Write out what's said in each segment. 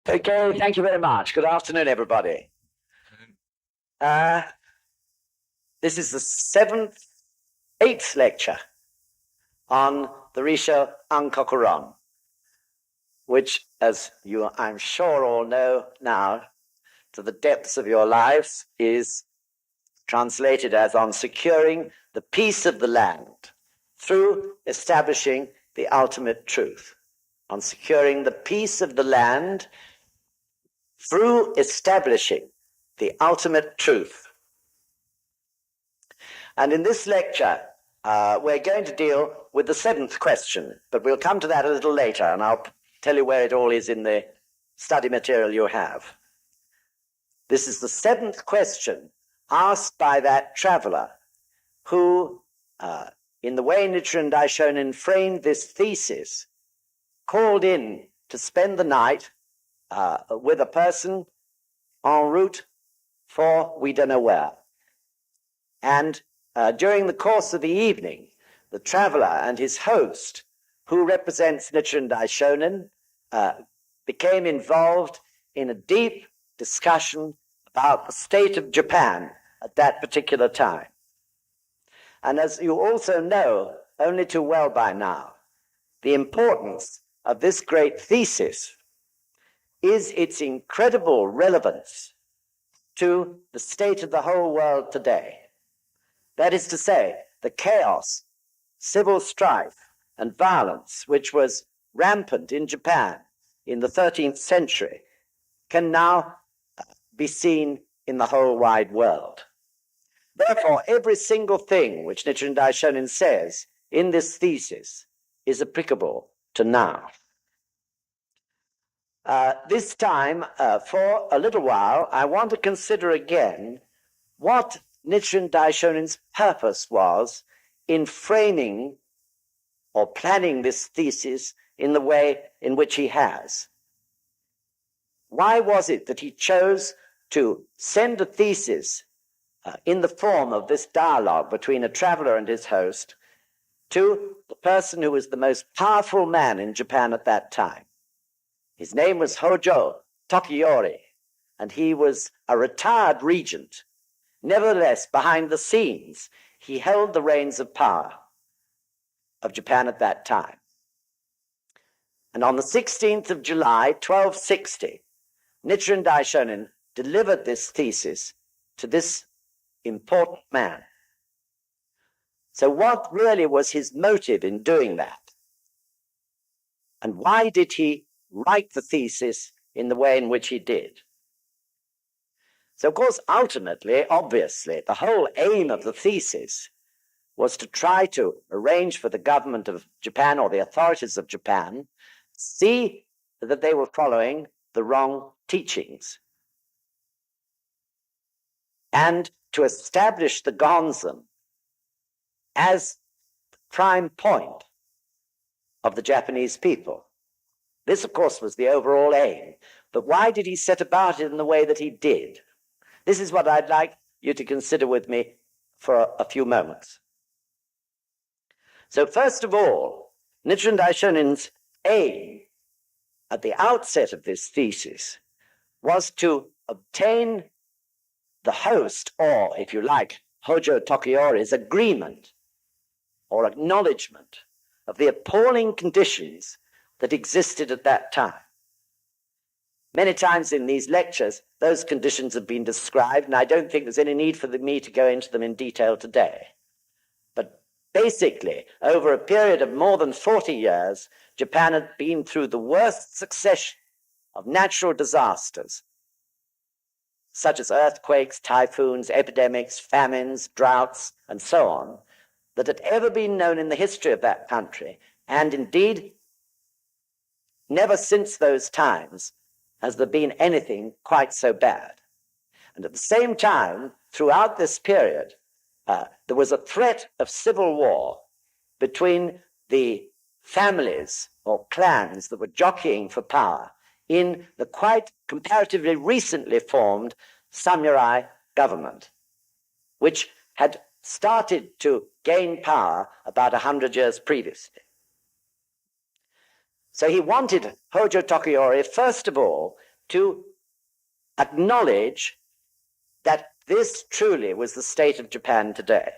Okay, thank you very much. Good afternoon, everybody. This is the eighth lecture on the Risho Ankokuron, which, as you, I'm sure, all know now, to the depths of your lives, is translated as on securing the peace of the land through establishing the ultimate truth. On securing the peace of the land through establishing the ultimate truth. And in this lecture, we're going to deal with the seventh question, but we'll come to that a little later, and I'll tell you where it all is in the study material you have. This is the seventh question asked by that traveler who, in the way Nichiren Daishonin framed this thesis, called in to spend the night with a person en route for we don't know where. And during the course of the evening, the traveler and his host, who represents Nichiren Daishonin, became involved in a deep discussion about the state of Japan at that particular time. And as you also know, only too well by now, the importance of this great thesis is its incredible relevance to the state of the whole world today. That is to say, the chaos, civil strife, and violence which was rampant in Japan in the 13th century can now be seen in the whole wide world. Therefore, every single thing which Nichiren Daishonin says in this thesis is applicable to now. This time, for a little while, I want to consider again what Nichiren Daishonin's purpose was in framing or planning this thesis in the way in which he has. Why was it that he chose to send a thesis in the form of this dialogue between a traveler and his host to the person who was the most powerful man in Japan at that time? His name was Hojo Tokiyori, and he was a retired regent. Nevertheless, behind the scenes, he held the reins of power of Japan at that time. And on the 16th of July, 1260, Nichiren Daishonin delivered this thesis to this important man. So what really was his motive in doing that? And why did he write the thesis in the way in which he did? So, of course, ultimately, obviously, the whole aim of the thesis was to try to arrange for the government of Japan or the authorities of Japan to see that they were following the wrong teachings and to establish the Gonzen as the prime point of the Japanese people. This, of course, was the overall aim. But why did he set about it in the way that he did? This is what I'd like you to consider with me for a few moments. So first of all, Nichiren Daishonin's aim at the outset of this thesis was to obtain the host, or, if you like, Hojo Tokiyori's agreement or acknowledgement of the appalling conditions that existed at that time. Many times in these lectures, those conditions have been described, and I don't think there's any need for me to go into them in detail today. But basically, over a period of more than 40 years, Japan had been through the worst succession of natural disasters, such as earthquakes, typhoons, epidemics, famines, droughts, and so on, that had ever been known in the history of that country, and indeed, never since those times has there been anything quite so bad. And at the same time, throughout this period, there was a threat of civil war between the families or clans that were jockeying for power in the quite comparatively recently formed samurai government, which had started to gain power about 100 years previously. So he wanted Hojo Tokiyori, first of all, to acknowledge that this truly was the state of Japan today.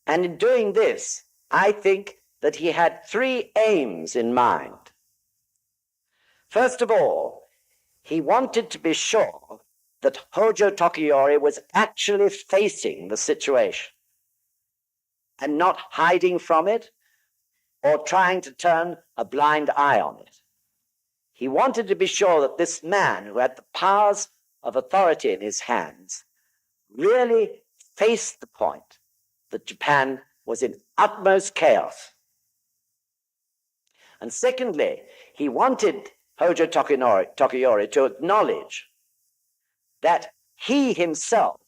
And in doing this, I think that he had three aims in mind. First of all, he wanted to be sure that Hojo Tokiyori was actually facing the situation and not hiding from it or trying to turn a blind eye on it. He wanted to be sure that this man who had the powers of authority in his hands really faced the point that Japan was in utmost chaos. And secondly, he wanted Hojo Tokiyori to acknowledge that he himself,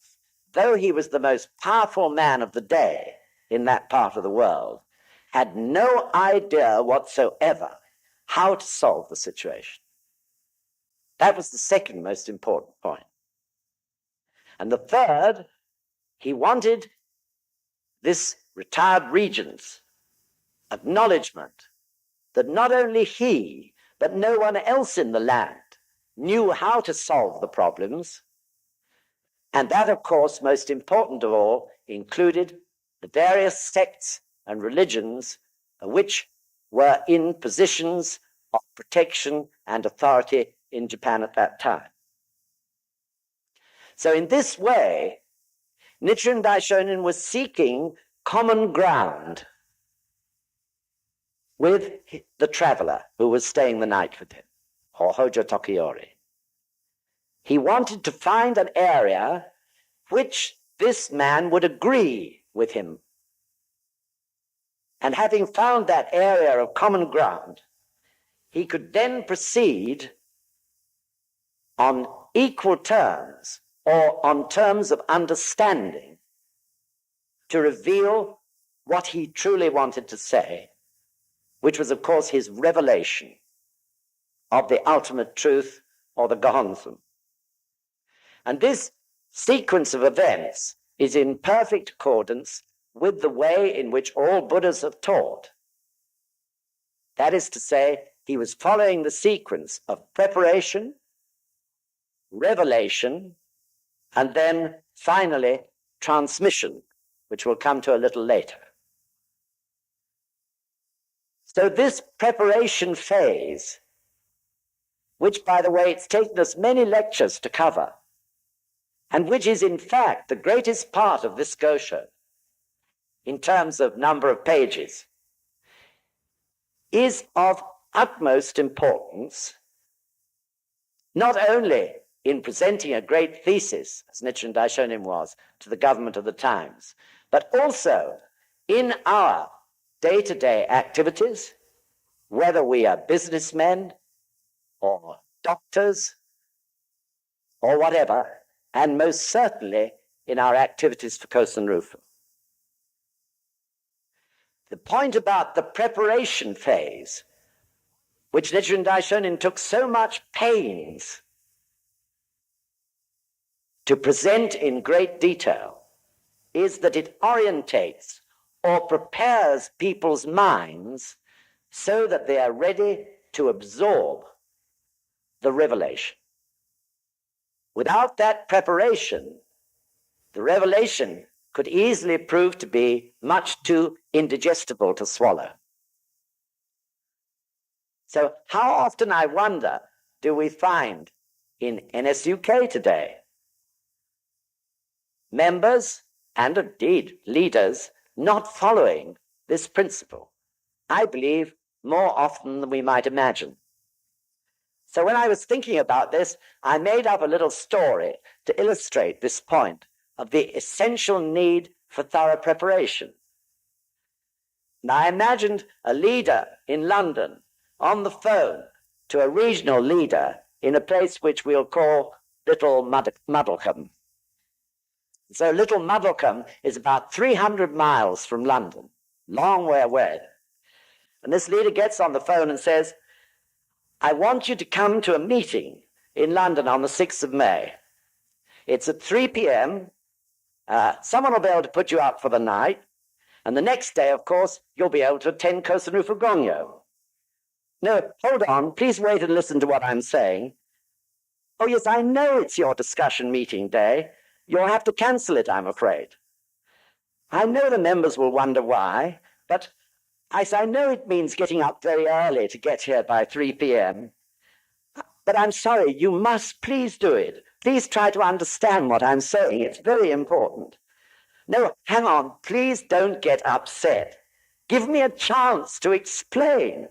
though he was the most powerful man of the day in that part of the world, had no idea whatsoever how to solve the situation. That was the second most important point. And the third, he wanted this retired regent's acknowledgement that not only he, but no one else in the land knew how to solve the problems. And that, of course, most important of all, included the various sects and religions which were in positions of protection and authority in Japan at that time. So in this way, Nichiren Daishonin was seeking common ground with the traveler who was staying the night with him, or Hojo Tokiyori. He wanted to find an area which this man would agree with him. And having found that area of common ground, he could then proceed on equal terms or on terms of understanding to reveal what he truly wanted to say, which was, of course, his revelation of the ultimate truth, or the Gohonzon. And this sequence of events is in perfect accordance with the way in which all Buddhas have taught. That is to say, he was following the sequence of preparation, revelation, and then finally transmission, which we'll come to a little later. So this preparation phase, which, by the way, it's taken us many lectures to cover, and which is in fact the greatest part of this Gosho in terms of number of pages, is of utmost importance, not only in presenting a great thesis, as Nichiren Daishonin was, to the government of the times, but also in our day-to-day activities, whether we are businessmen or doctors or whatever, and most certainly in our activities for Kosen Rufu. The point about the preparation phase, which Nichiren Daishonin took so much pains to present in great detail, is that it orientates or prepares people's minds so that they are ready to absorb the revelation. Without that preparation, the revelation could easily prove to be much too indigestible to swallow. So how often, I wonder, do we find in NSUK today members and indeed leaders not following this principle? I believe more often than we might imagine. So when I was thinking about this, I made up a little story to illustrate this point of the essential need for thorough preparation. And I imagined a leader in London on the phone to a regional leader in a place which we'll call Little Muddlecombe. So Little Muddlecombe is about 300 miles from London, long way away. And this leader gets on the phone and says, I want you to come to a meeting in London on the 6th of May. It's at 3 p.m. Someone will be able to put you up for the night. And the next day, of course, you'll be able to attend Kosen Rufu Gongyo. No, hold on. Please wait and listen to what I'm saying. Oh, yes, I know it's your discussion meeting day. You'll have to cancel it, I'm afraid. I know the members will wonder why, but I know it means getting up very early to get here by 3 p.m. But I'm sorry, you must please do it. Please try to understand what I'm saying. It's very important. No, hang on. Please don't get upset. Give me a chance to explain.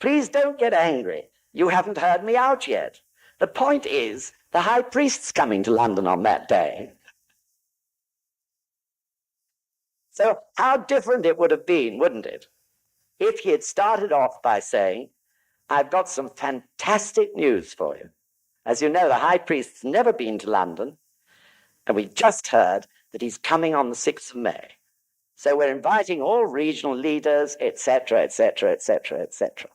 Please don't get angry. You haven't heard me out yet. The point is, the high priest's coming to London on that day. So how different it would have been, wouldn't it, if he had started off by saying, I've got some fantastic news for you. As you know, the high priest's never been to London, and we just heard that he's coming on the 6th of May. So we're inviting all regional leaders, etc., etc., etc., etc.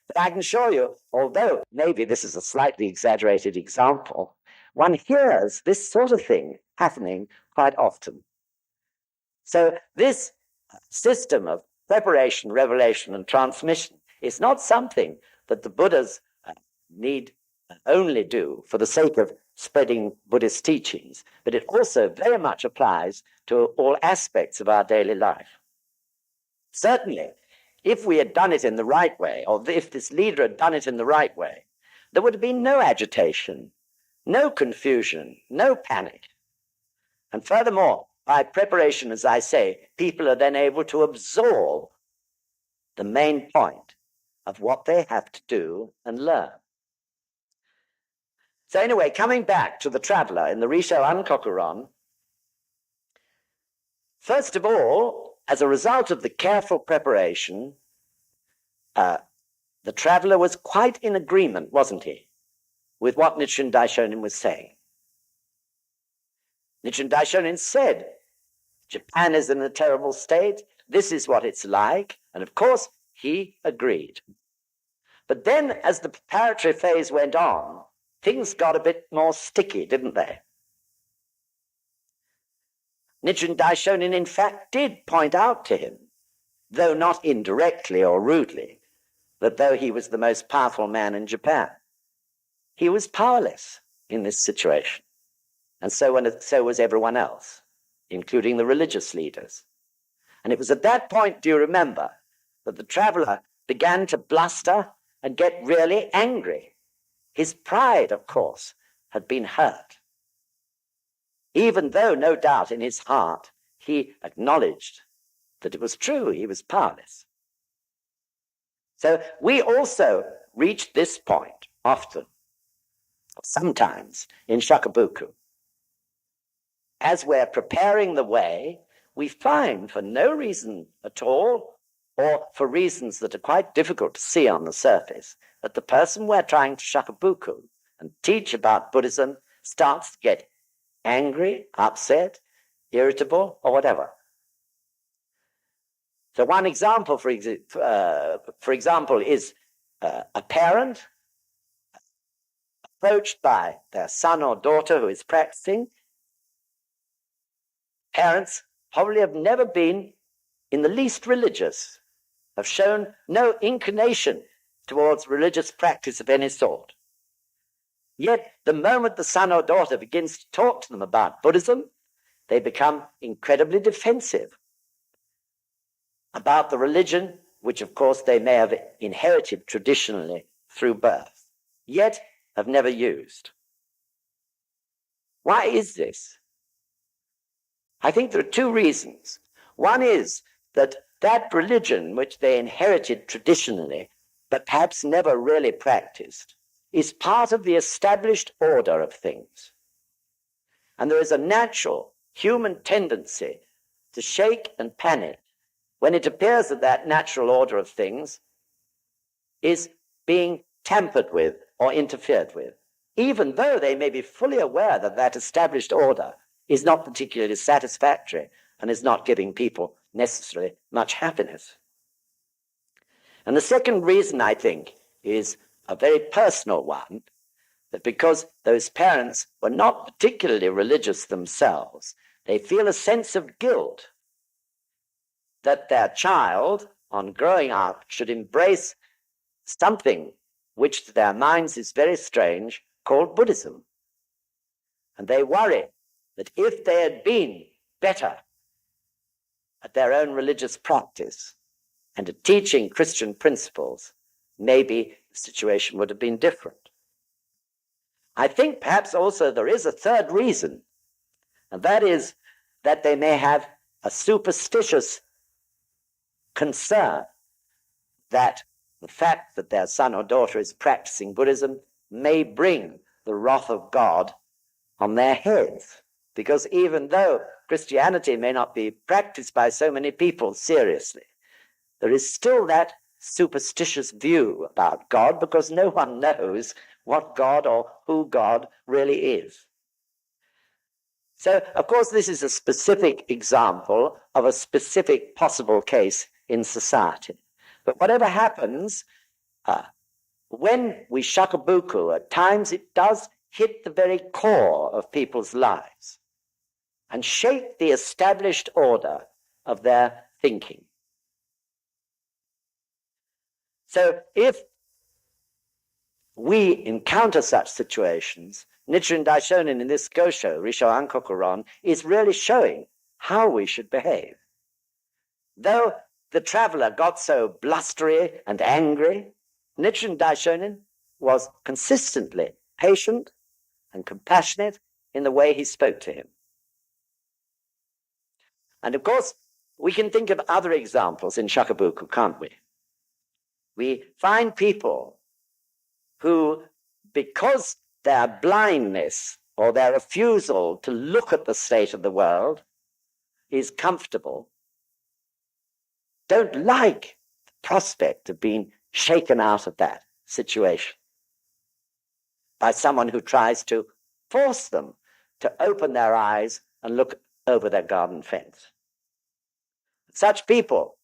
But I can assure you, although maybe this is a slightly exaggerated example, one hears this sort of thing happening quite often. So this system of preparation, revelation, and transmission is not something that the Buddhas need only do for the sake of spreading Buddhist teachings, but it also very much applies to all aspects of our daily life. Certainly, if we had done it in the right way, or if this leader had done it in the right way, there would have been no agitation, no confusion, no panic. And furthermore, by preparation, as I say, people are then able to absorb the main point of what they have to do and learn. So anyway, coming back to the traveler in the Risho Ankokuron, first of all, as a result of the careful preparation, the traveler was quite in agreement, wasn't he, with what Nichiren Daishonin was saying. Nichiren Daishonin said, Japan is in a terrible state, this is what it's like, and of course, he agreed. But then, as the preparatory phase went on, things got a bit more sticky, didn't they? Nichiren Daishonin, in fact, did point out to him, though not indirectly or rudely, that though he was the most powerful man in Japan, he was powerless in this situation. And so was everyone else, including the religious leaders. And it was at that point, do you remember, that the traveler began to bluster and get really angry. His pride, of course, had been hurt. Even though, no doubt, in his heart, he acknowledged that it was true, he was powerless. So we also reach this point often, sometimes in Shakabuku. As we're preparing the way, we find, for no reason at all, or for reasons that are quite difficult to see on the surface, that the person we're trying to shakabuku and teach about Buddhism starts to get angry, upset, irritable, or whatever. So one example, for example, is a parent approached by their son or daughter who is practicing. Parents probably have never been in the least religious, have shown no inclination towards religious practice of any sort. Yet the moment the son or daughter begins to talk to them about Buddhism, they become incredibly defensive about the religion, which of course they may have inherited traditionally through birth, yet have never used. Why is this? I think there are two reasons. One is that religion which they inherited traditionally, but perhaps never really practiced, is part of the established order of things. And there is a natural human tendency to shake and panic when it appears that that natural order of things is being tampered with or interfered with, even though they may be fully aware that that established order is not particularly satisfactory and is not giving people necessarily much happiness. And the second reason, I think, is a very personal one, that because those parents were not particularly religious themselves, they feel a sense of guilt that their child, on growing up, should embrace something which to their minds is very strange, called Buddhism. And they worry that if they had been better at their own religious practice and at teaching Christian principles, maybe the situation would have been different. I think perhaps also there is a third reason, and that is that they may have a superstitious concern that the fact that their son or daughter is practicing Buddhism may bring the wrath of God on their heads. Because even though Christianity may not be practiced by so many people seriously, there is still that superstitious view about God, because no one knows what God or who God really is. So, of course, this is a specific example of a specific possible case in society. But whatever happens, when we shakabuku, at times it does hit the very core of people's lives and shake the established order of their thinking. So if we encounter such situations, Nichiren Daishonin in this Gosho, Risho Ankokuron, is really showing how we should behave. Though the traveler got so blustery and angry, Nichiren Daishonin was consistently patient and compassionate in the way he spoke to him. And of course, we can think of other examples in shakabuku, can't we? We find people who, because their blindness or their refusal to look at the state of the world is comfortable, don't like the prospect of being shaken out of that situation by someone who tries to force them to open their eyes and look over their garden fence. Such people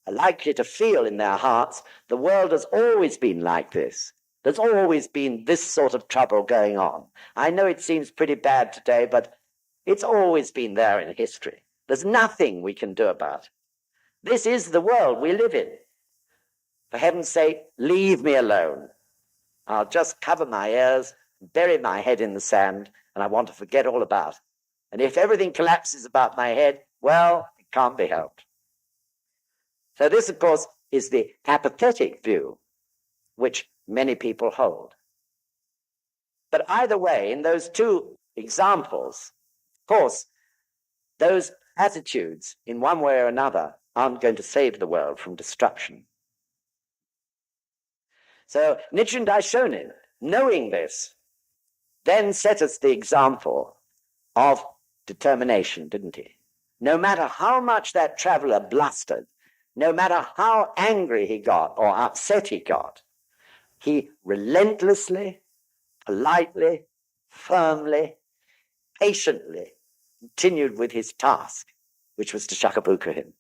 are likely to feel in their hearts the world has always been like this. There's always been this sort of trouble going on. I know it seems pretty bad today, but it's always been there in history. There's nothing we can do about it. This is the world we live in. For heaven's sake, leave me alone. I'll just cover my ears, bury my head in the sand, and I want to forget all about it. And if everything collapses about my head, well, it can't be helped. So this, of course, is the apathetic view which many people hold. But either way, in those two examples, of course, those attitudes, in one way or another, aren't going to save the world from destruction. So Nichiren Daishonin, knowing this, then set us the example of determination, didn't he? No matter how much that traveler blustered, no matter how angry he got or upset he got, he relentlessly, politely, firmly, patiently continued with his task, which was to shakabuku him.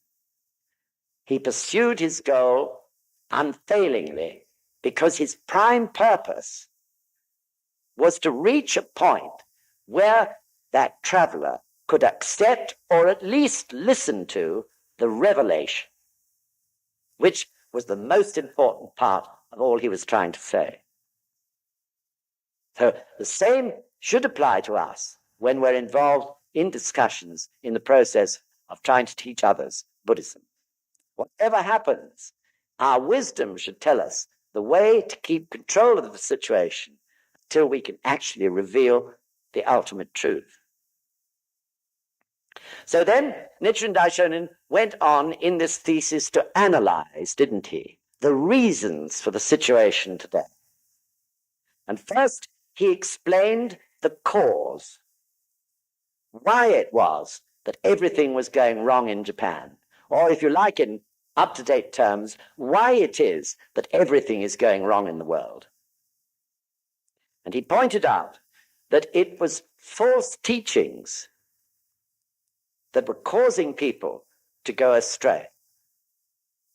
He pursued his goal unfailingly because his prime purpose was to reach a point where that traveler could accept or at least listen to the revelation, which was the most important part of all he was trying to say. So the same should apply to us when we're involved in discussions in the process of trying to teach others Buddhism. Whatever happens, our wisdom should tell us the way to keep control of the situation until we can actually reveal the ultimate truth. So then Nichiren Daishonin went on in this thesis to analyze, didn't he, the reasons for the situation today. And first, he explained the cause, why it was that everything was going wrong in Japan, or if you like in up-to-date terms, why it is that everything is going wrong in the world. And he pointed out that it was false teachings that were causing people to go astray,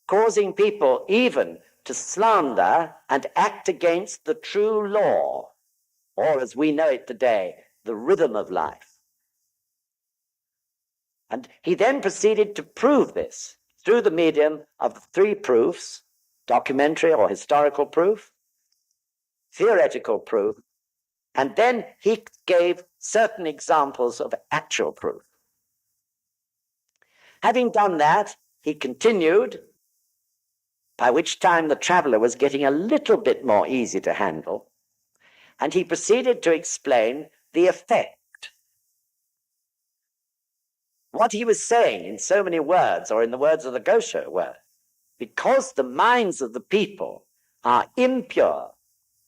causing people even to slander and act against the true law, or as we know it today, the rhythm of life. And he then proceeded to prove this through the medium of the three proofs, documentary or historical proof, theoretical proof, and then he gave certain examples of actual proof. Having done that, he continued, by which time the traveler was getting a little bit more easy to handle, and he proceeded to explain the effect. What he was saying in so many words, or in the words of the Gosho, were, because the minds of the people are impure,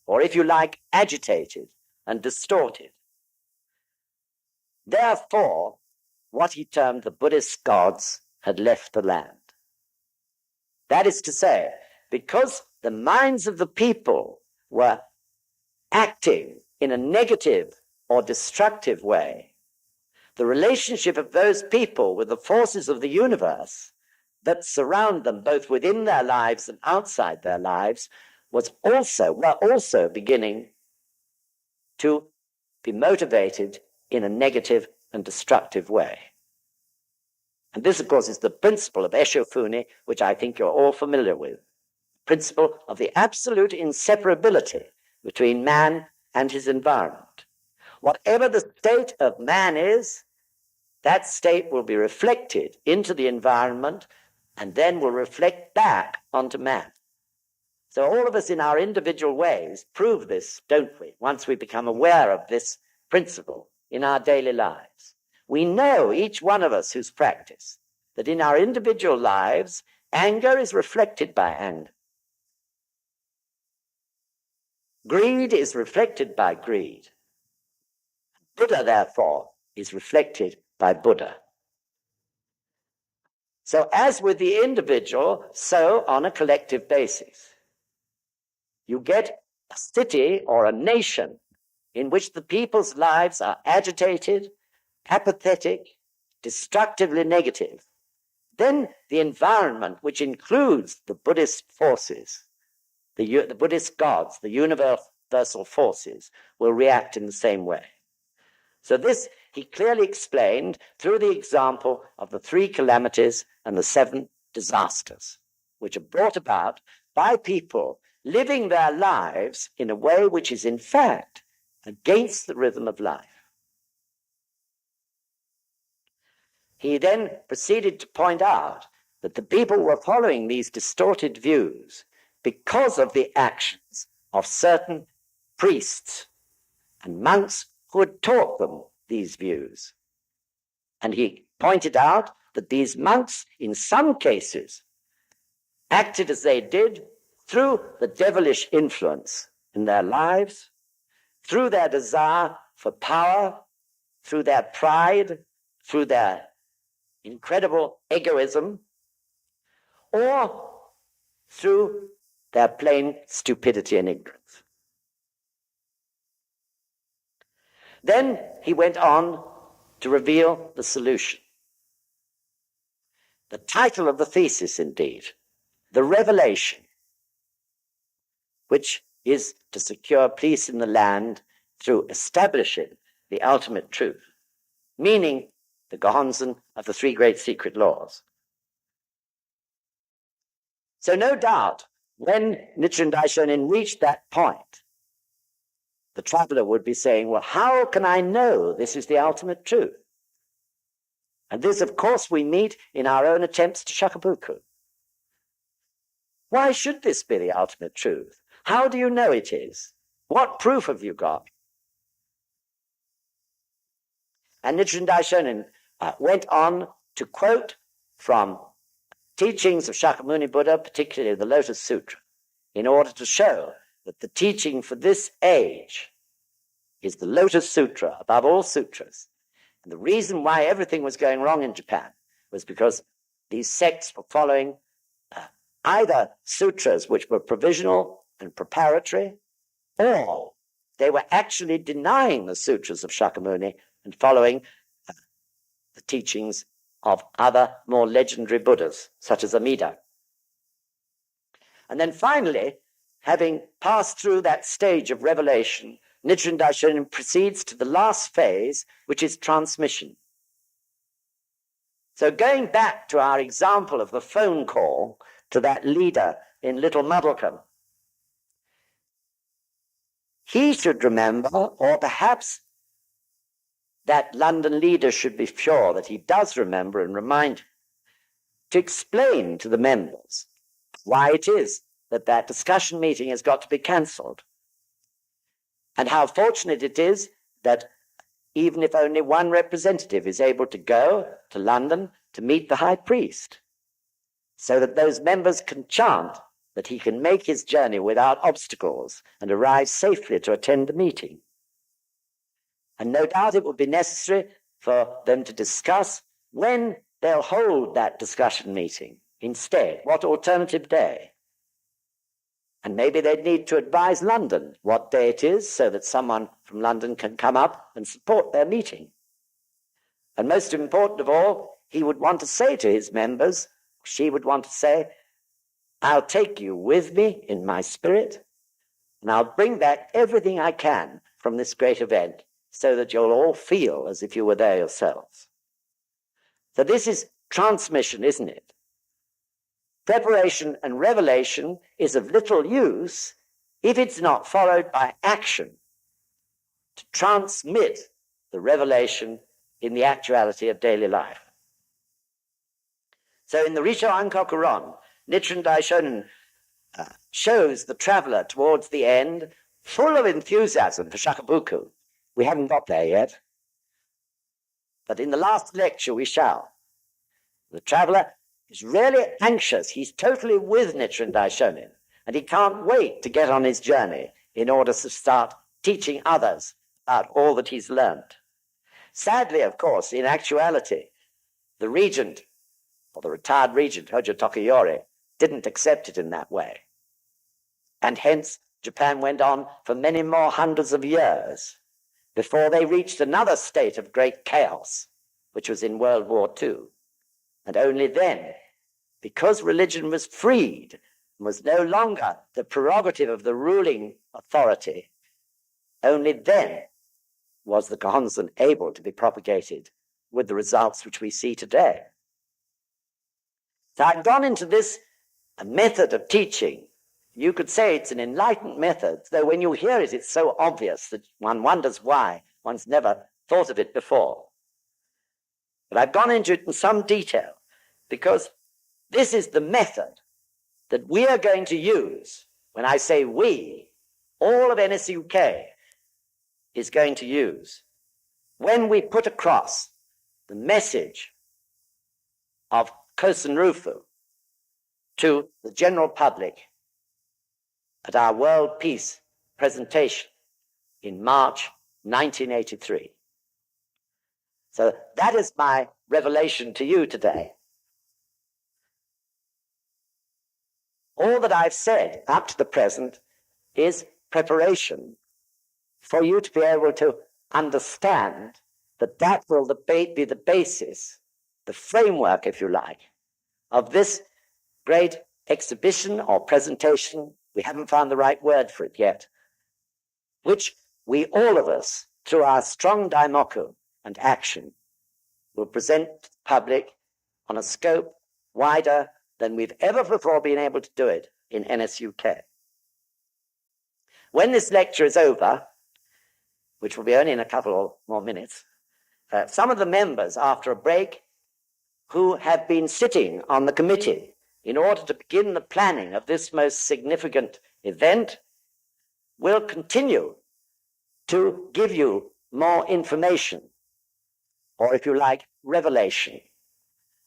or if you like, agitated and distorted, therefore, what he termed the Buddhist gods had left the land. That is to say, because the minds of the people were acting in a negative or destructive way, the relationship of those people with the forces of the universe that surround them, both within their lives and outside their lives, were also beginning to be motivated in a negative and destructive way. And this, of course, is the principle of Eshofune, which I think you're all familiar with. Principle of the absolute inseparability between man and his environment. Whatever the state of man is, that state will be reflected into the environment and then will reflect back onto man. So all of us in our individual ways prove this, don't we, once we become aware of this principle in our daily lives. We know, each one of us who's practiced, that in our individual lives, anger is reflected by anger. Greed is reflected by greed. Buddha, therefore, is reflected by Buddha. So as with the individual, so on a collective basis. You get a city or a nation in which the people's lives are agitated, apathetic, destructively negative. Then the environment, which includes the Buddhist forces, the Buddhist gods, the universal forces, will react in the same way. So this he clearly explained through the example of the 3 calamities and the 7 disasters, which are brought about by people living their lives in a way which is in fact against the rhythm of life. He then proceeded to point out that the people were following these distorted views because of the actions of certain priests and monks who had taught them these views. And he pointed out that these monks, in some cases, acted as they did through the devilish influence in their lives, through their desire for power, through their pride, through their incredible egoism, or through their plain stupidity and ignorance. Then he went on to reveal the solution. The title of the thesis, indeed, the revelation, which is to secure peace in the land through establishing the ultimate truth, meaning the Gohonzon of the 3 great secret laws. So no doubt, when Nichiren Daishonin reached that point, the traveler would be saying, well, how can I know this is the ultimate truth? And this, of course, we meet in our own attempts to shakabuku. Why should this be the ultimate truth? How do you know it is? What proof have you got? And Nichiren Daishonin went on to quote from teachings of Shakyamuni Buddha, particularly the Lotus Sutra, in order to show that the teaching for this age is the Lotus Sutra above all sutras. And the reason why everything was going wrong in Japan was because these sects were following either sutras which were provisional and preparatory, or they were actually denying the sutras of Shakyamuni and following the teachings of other more legendary Buddhas, such as Amida. And then finally, having passed through that stage of revelation, Nichiren Daishonin proceeds to the last phase, which is transmission. So going back to our example of the phone call to that leader in Little Muddlecombe. He should remember, or perhaps that London leader should be sure that he does remember and remind, to explain to the members why it is that that discussion meeting has got to be cancelled, and how fortunate it is that even if only one representative is able to go to London to meet the high priest, so that those members can chant that he can make his journey without obstacles and arrive safely to attend the meeting. And no doubt it will be necessary for them to discuss when they'll hold that discussion meeting instead, what alternative day. And maybe they'd need to advise London what day it is so that someone from London can come up and support their meeting. And most important of all, he would want to say to his members, she would want to say, I'll take you with me in my spirit, and I'll bring back everything I can from this great event so that you'll all feel as if you were there yourselves. So this is transmission, isn't it? Preparation and revelation is of little use if it's not followed by action to transmit the revelation in the actuality of daily life. So in the Risho Ankokuron, Nichiren Daishonin shows the traveler towards the end full of enthusiasm for Shakabuku. We haven't got there yet, but in the last lecture we shall. The traveler is really anxious. He's totally with Nichiren Daishonin, and he can't wait to get on his journey in order to start teaching others about all that he's learned. Sadly, of course, in actuality, the regent, or the retired regent, Hojo Tokiyori, didn't accept it in that way. And hence, Japan went on for many more hundreds of years before they reached another state of great chaos, which was in World War II. And only then, because religion was freed and was no longer the prerogative of the ruling authority, only then was the Gohonzon able to be propagated with the results which we see today. So I've gone into this method of teaching. You could say it's an enlightened method, though when you hear it, it's so obvious that one wonders why one's never thought of it before. But I've gone into it in some detail because this is the method that we are going to use. When I say we, all of NSUK is going to use when we put across the message of Kosen Rufu to the general public at our World Peace presentation in March 1983. So that is my revelation to you today. All that I've said up to the present is preparation for you to be able to understand that that will be the basis, the framework, if you like, of this great exhibition or presentation, we haven't found the right word for it yet, which we, all of us, through our strong daimoku and action, will present to the public on a scope wider than we've ever before been able to do it in NSUK. When this lecture is over, which will be only in a couple more minutes, some of the members, after a break, who have been sitting on the committee in order to begin the planning of this most significant event, will continue to give you more information, or if you like, revelation,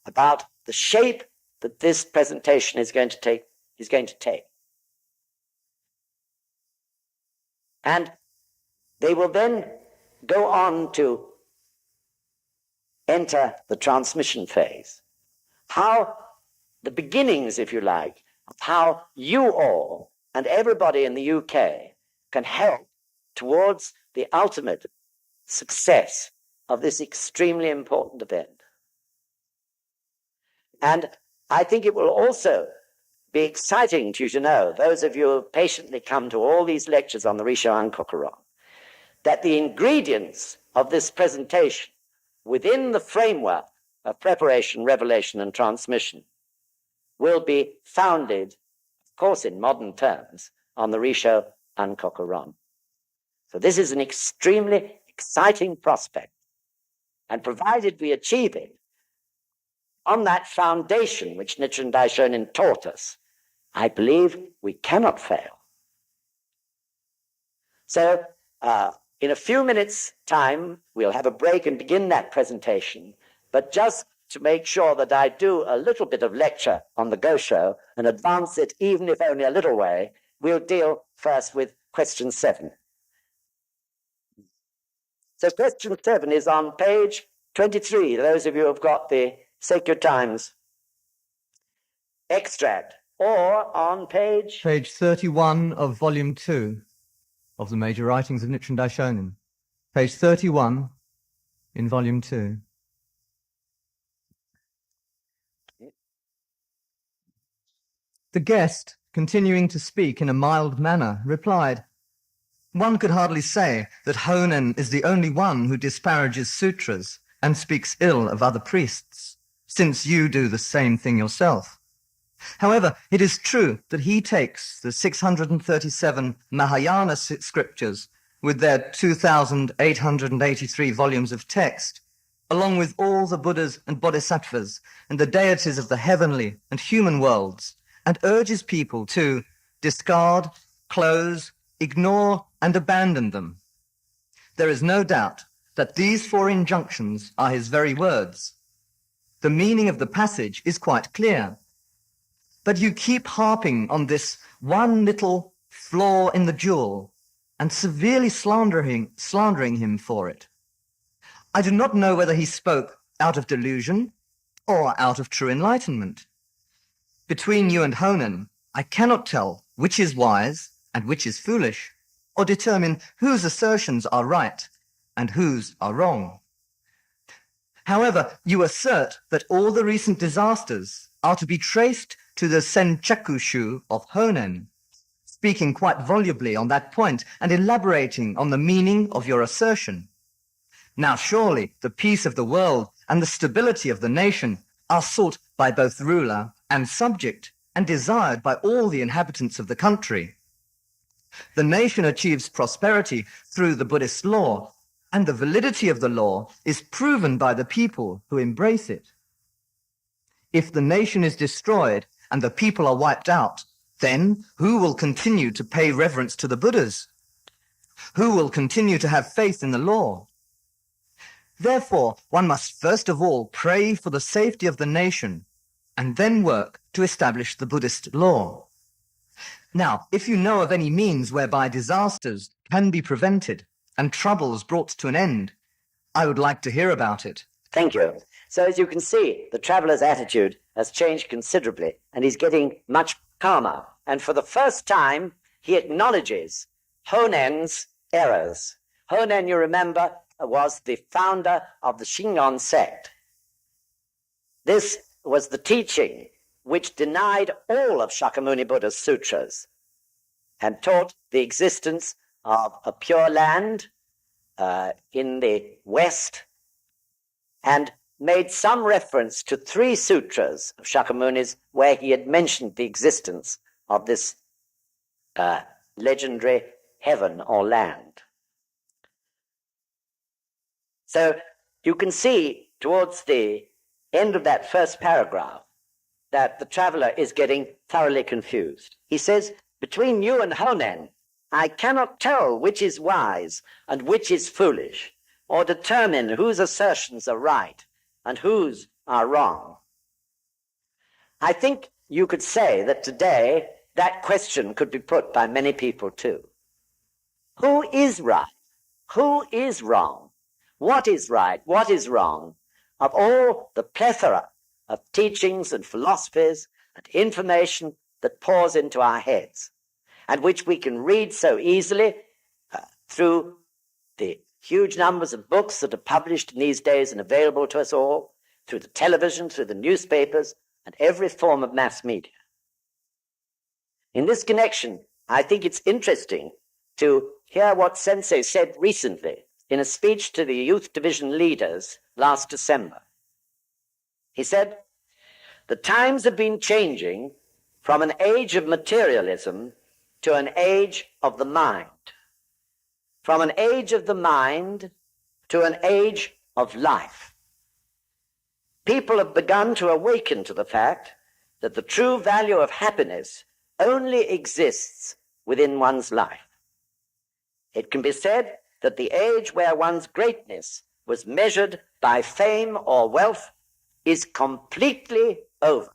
about the shape that this presentation is going to take. And they will then go on to enter the transmission phase. How the beginnings, if you like, of how you all and everybody in the UK can help towards the ultimate success of this extremely important event. And I think it will also be exciting to you to know, those of you who have patiently come to all these lectures on the Risho Ankokuron, that the ingredients of this presentation within the framework of preparation, revelation, and transmission will be founded course in modern terms, on the Risho and Kokuron. So this is an extremely exciting prospect. And provided we achieve it on that foundation which Nichiren Daishonin taught us, I believe we cannot fail. So in a few minutes' time, we'll have a break and begin that presentation. But just to make sure that I do a little bit of lecture on the Gosho and advance it, even if only a little way, we'll deal first with question 7. So question 7 is on page 23. Those of you who have got the Sacred Times extract, or on page 31 of volume 2 of the major writings of Nichiren Daishonin. Page 31 in volume 2. The guest, continuing to speak in a mild manner, replied, "One could hardly say that Honen is the only one who disparages sutras and speaks ill of other priests, since you do the same thing yourself. However, it is true that he takes the 637 Mahayana scriptures with their 2,883 volumes of text, along with all the Buddhas and Bodhisattvas and the deities of the heavenly and human worlds, and urges people to discard, close, ignore, and abandon them. There is no doubt that these 4 injunctions are his very words. The meaning of the passage is quite clear. But you keep harping on this one little flaw in the jewel and severely slandering him for it. I do not know whether he spoke out of delusion or out of true enlightenment. Between you and Honen, I cannot tell which is wise and which is foolish, or determine whose assertions are right and whose are wrong. However, you assert that all the recent disasters are to be traced to the Senchakushu of Honen, speaking quite volubly on that point and elaborating on the meaning of your assertion. Now surely the peace of the world and the stability of the nation are sought by both ruler and subject and desired by all the inhabitants of the country. The nation achieves prosperity through the Buddhist law, and the validity of the law is proven by the people who embrace it. If the nation is destroyed and the people are wiped out, then who will continue to pay reverence to the Buddhas? Who will continue to have faith in the law? Therefore, one must first of all pray for the safety of the nation and then work to establish the Buddhist law. Now, if you know of any means whereby disasters can be prevented and troubles brought to an end, I would like to hear about it. Thank you. So as you can see, the traveler's attitude has changed considerably, and he's getting much calmer. And for the first time, he acknowledges Honen's errors. Honen, you remember, was the founder of the Shingon sect. This was the teaching which denied all of Shakyamuni Buddha's sutras and taught the existence of a pure land in the west, and made some reference to 3 sutras of Shakyamuni's where he had mentioned the existence of this legendary heaven or land. So you can see towards the end of that first paragraph that the traveler is getting thoroughly confused. He says, between you and Honen, I cannot tell which is wise and which is foolish, or determine whose assertions are right and whose are wrong. I think you could say that today that question could be put by many people too. Who is right? Who is wrong? What is right? What is wrong? Of all the plethora of teachings and philosophies and information that pours into our heads, and which we can read so easily through the huge numbers of books that are published in these days and available to us all, through the television, through the newspapers, and every form of mass media. In this connection, I think it's interesting to hear what Sensei said recently in a speech to the Youth Division leaders last December. He said, the times have been changing from an age of materialism to an age of the mind, from an age of the mind to an age of life. People have begun to awaken to the fact that the true value of happiness only exists within one's life. It can be said that the age where one's greatness was measured by fame or wealth is completely over.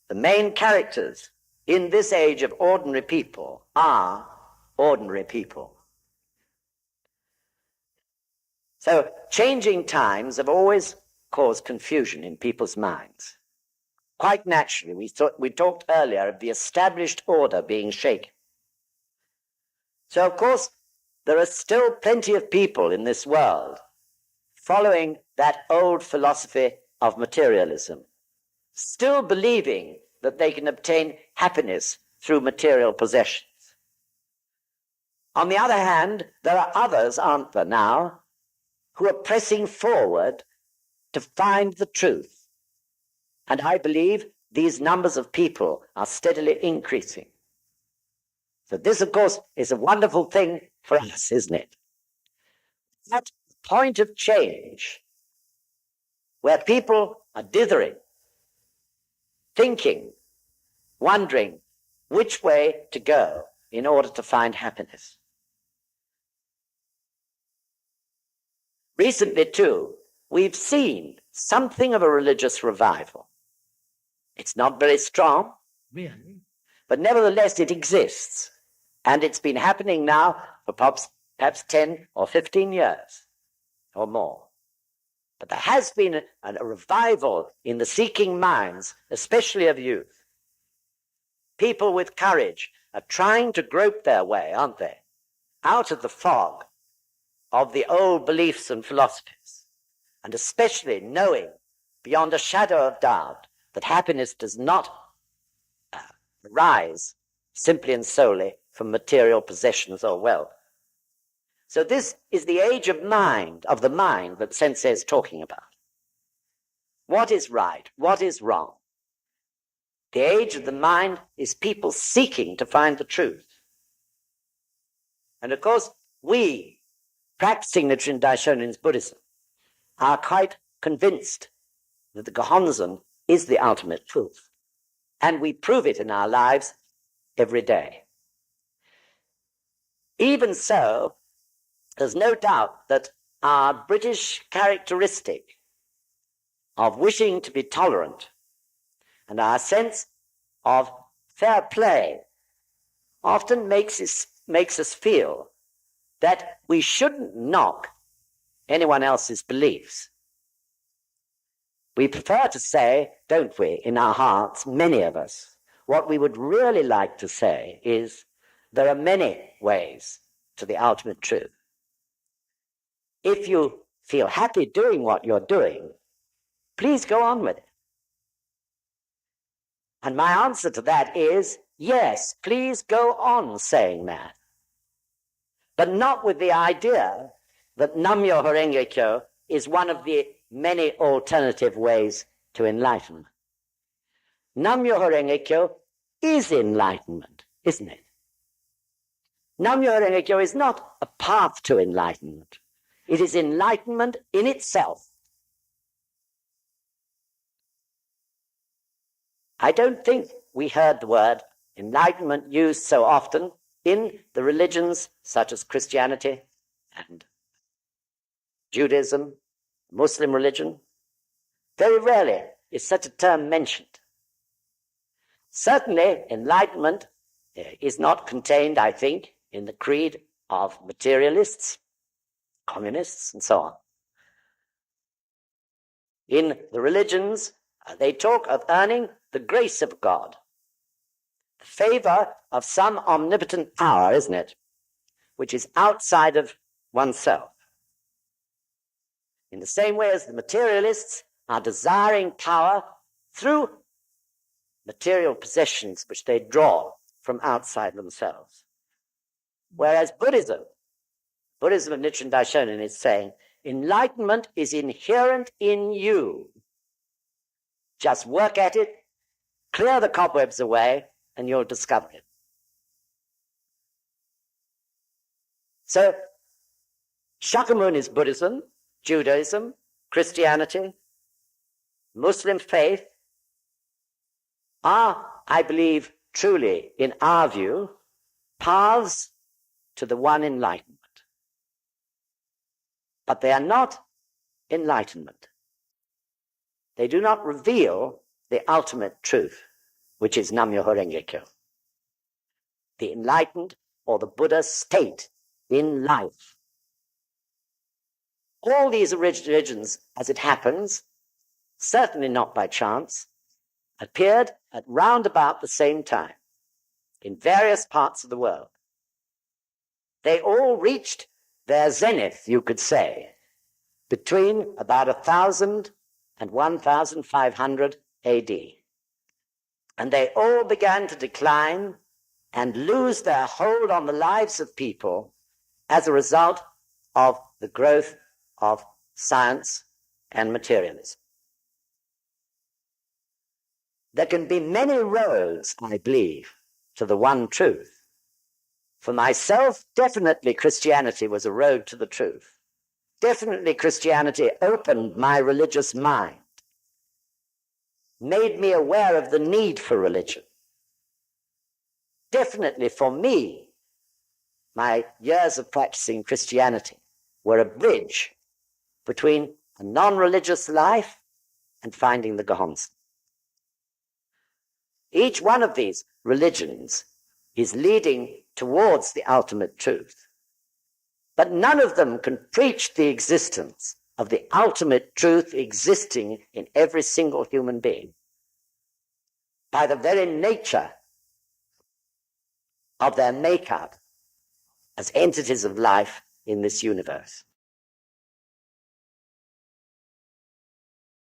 The main characters in this age of ordinary people are ordinary people. So changing times have always caused confusion in people's minds. Quite naturally, we talked earlier of the established order being shaken. So, of course, there are still plenty of people in this world following that old philosophy of materialism, still believing that they can obtain happiness through material possessions. On the other hand, there are others, aren't there now, who are pressing forward to find the truth. And I believe these numbers of people are steadily increasing. So this, of course, is a wonderful thing for us, isn't it? That point of change where people are dithering, thinking, wondering which way to go in order to find happiness. Recently, too, we've seen something of a religious revival. It's not very strong, really, but nevertheless it exists. And it's been happening now for perhaps 10 or 15 years or more. But there has been a revival in the seeking minds, especially of youth. People with courage are trying to grope their way, aren't they, out of the fog of the old beliefs and philosophies, and especially knowing beyond a shadow of doubt that happiness does not arise simply and solely from material possessions or wealth. So this is the age of the mind that Sensei is talking about. What is right? What is wrong? The age of the mind is people seeking to find the truth. And of course, we, practicing Nichiren Daishonin's Buddhism, are quite convinced that the Gohonzon is the ultimate truth. And we prove it in our lives every day. Even so, there's no doubt that our British characteristic of wishing to be tolerant and our sense of fair play often makes us feel that we shouldn't knock anyone else's beliefs. We prefer to say, don't we, in our hearts, many of us, what we would really like to say is, there are many ways to the ultimate truth. If you feel happy doing what you're doing, please go on with it. And my answer to that is, yes, please go on saying that. But not with the idea that Nam-myoho Renge Kyo is one of the many alternative ways to enlightenment. Nam-myoho Renge Kyo is enlightenment, isn't it? Nam-myoho Renge Kyo is not a path to enlightenment. It is enlightenment in itself. I don't think we heard the word enlightenment used so often in the religions such as Christianity and Judaism, Muslim religion. Very rarely is such a term mentioned. Certainly, enlightenment is not contained, I think, in the creed of materialists, communists, and so on. In the religions, they talk of earning the grace of God, the favor of some omnipotent power, isn't it, which is outside of oneself. In the same way as the materialists are desiring power through material possessions which they draw from outside themselves. Whereas Buddhism of Nichiren Daishonin is saying, enlightenment is inherent in you. Just work at it, Clear the cobwebs away and you'll discover it. So, Shakyamuni's Buddhism, Judaism, Christianity, Muslim faith are, I believe, truly, in our view, paths to the one enlightenment. But they are not enlightenment. They do not reveal the ultimate truth, which is Nam-myoho Renge Kyo. The enlightened or the Buddha state in life. All these religions, as it happens, certainly not by chance, appeared at round about the same time in various parts of the world. They all reached their zenith, you could say, between about 1000 and 1500 AD. And they all began to decline and lose their hold on the lives of people as a result of the growth of science and materialism. There can be many roads, I believe, to the one truth. For myself, definitely Christianity was a road to the truth. Definitely Christianity opened my religious mind, made me aware of the need for religion. Definitely for me, my years of practicing Christianity were a bridge between a non-religious life and finding the Gohonzon. Each one of these religions is leading towards the ultimate truth. But none of them can preach the existence of the ultimate truth existing in every single human being by the very nature of their makeup as entities of life in this universe.